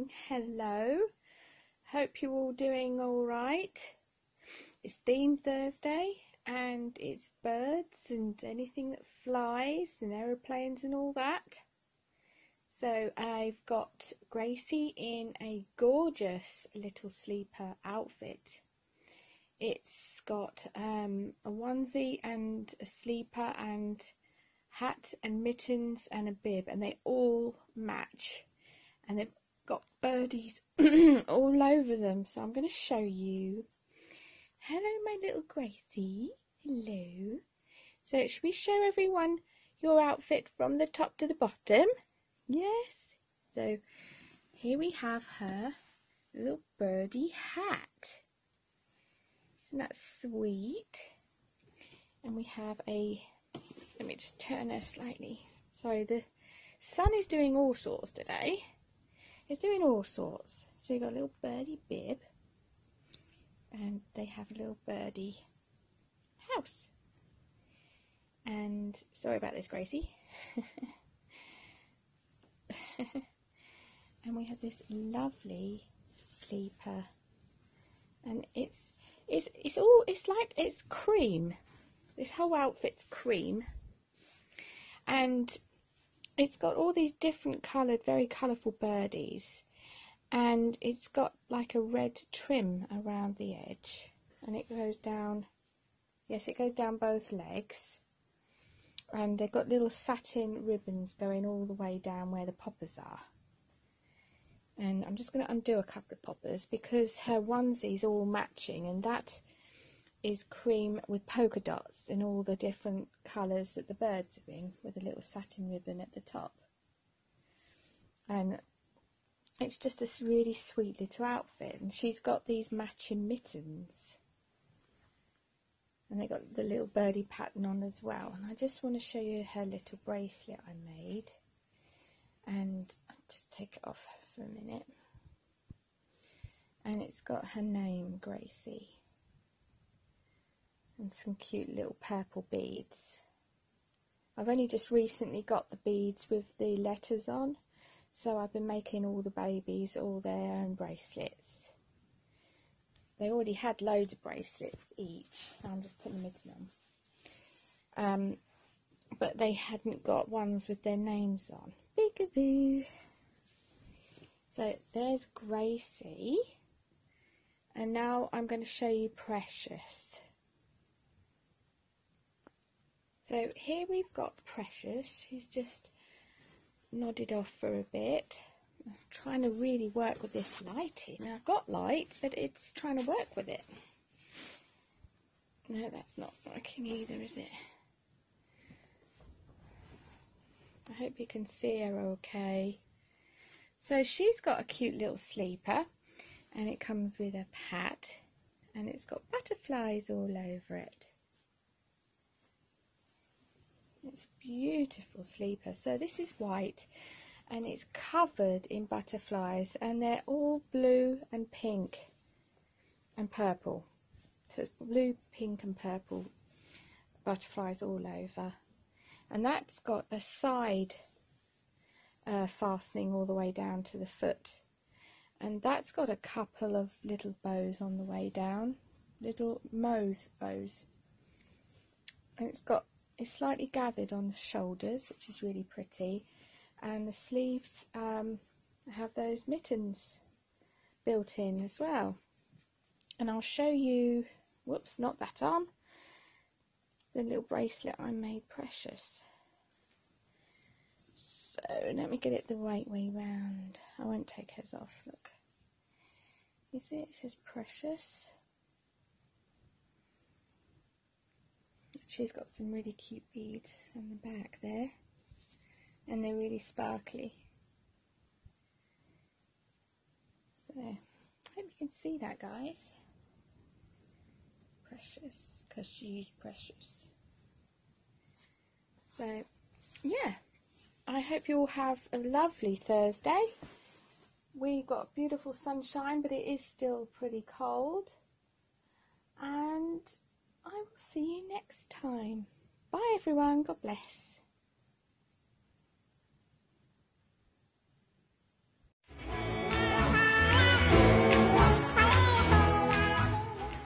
saying hello. Hope you're all doing all right. It's Theme Thursday and it's birds and anything that flies and aeroplanes and all that. So I've got Gracie in a gorgeous little sleeper outfit. It's got a onesie and a sleeper and hat and mittens and a bib, and they all match, and they've got birdies all over them. So I'm going to show you. Hello my little Gracie. Hello. So should we show everyone your outfit from the top to the bottom? Yes. So here we have her little birdie hat. Isn't that sweet? And we have a, let me just turn her slightly. Sorry, the sun is doing all sorts today. It's doing all sorts. So you've got a little birdie bib. And they have a little birdie house. And sorry about this, Gracie. And we have this lovely sleeper. And it's cream. This whole outfit's cream, and it's got all these different coloured, very colourful birdies, and it's got like a red trim around the edge, and it goes down, yes, it goes down both legs, and they've got little satin ribbons going all the way down where the poppers are. And I'm just going to undo a couple of poppers because her onesie's all matching, and that is cream with polka dots in all the different colours that the birds are in, with a little satin ribbon at the top. And it's just a really sweet little outfit, and she's got these matching mittens, and they got the little birdie pattern on as well. And I just want to show you her little bracelet I made, and I'll just take it off for a minute. And it's got her name, Gracie, and some cute little purple beads. I've only just recently got the beads with the letters on, so I've been making all the babies all their own bracelets. They already had loads of bracelets each, so I'm just putting the mitten on. But they hadn't got ones with their names on. Peekaboo! So there's Gracie, and now I'm going to show you Precious. So here we've got Precious. She's just nodded off for a bit. I'm trying to really work with this lighting. Now, I've got light, but it's trying to work with it. No, that's not working either, is it? I hope you can see her okay. So she's got a cute little sleeper, and it comes with a hat, and it's got butterflies all over it. It's a beautiful sleeper. So this is white, and it's covered in butterflies, and they're all blue and pink and purple. So it's blue, pink and purple butterflies all over. And that's got a side fastening all the way down to the foot, and that's got a couple of little bows on the way down, little mauve bows, and it's slightly gathered on the shoulders, which is really pretty, and the sleeves have those mittens built in as well. And I'll show you, whoops, not that arm, the little bracelet I made Precious. So let me get it the right way round. I won't take hers off, look. You see it says Precious. She's got some really cute beads on the back there, and they're really sparkly. So I hope you can see that, guys. Precious, because she's precious. So yeah, I hope you all have a lovely Thursday. We've got beautiful sunshine, but it is still pretty cold. And I will see you next time. Bye everyone, God bless.